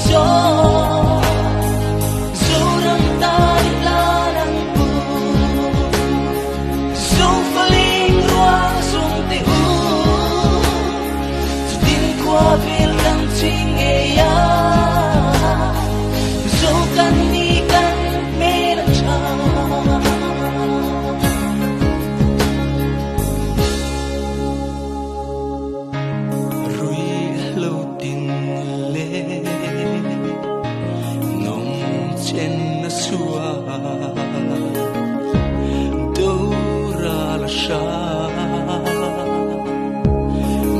gió dù rằng ta đi la nắng buồn dù phải linh loa dùng tay dù tin qua việc đang chính nghe dù cần đi cần mê đã chờ trên xua đâu ra là xa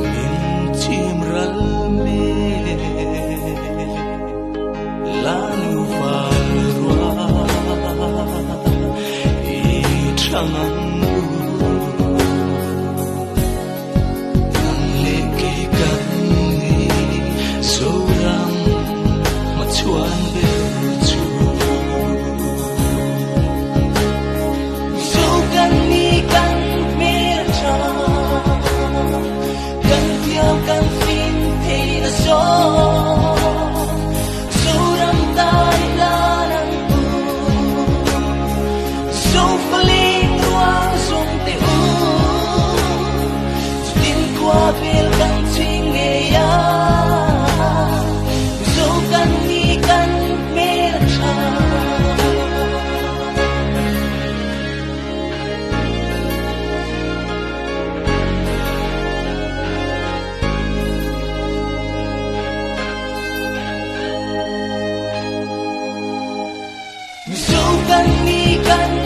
mình chim rắn mê lá nu và rua ý trăng ăn nắng lệ kỳ cánh dấu răng mà chuan về cần đi cần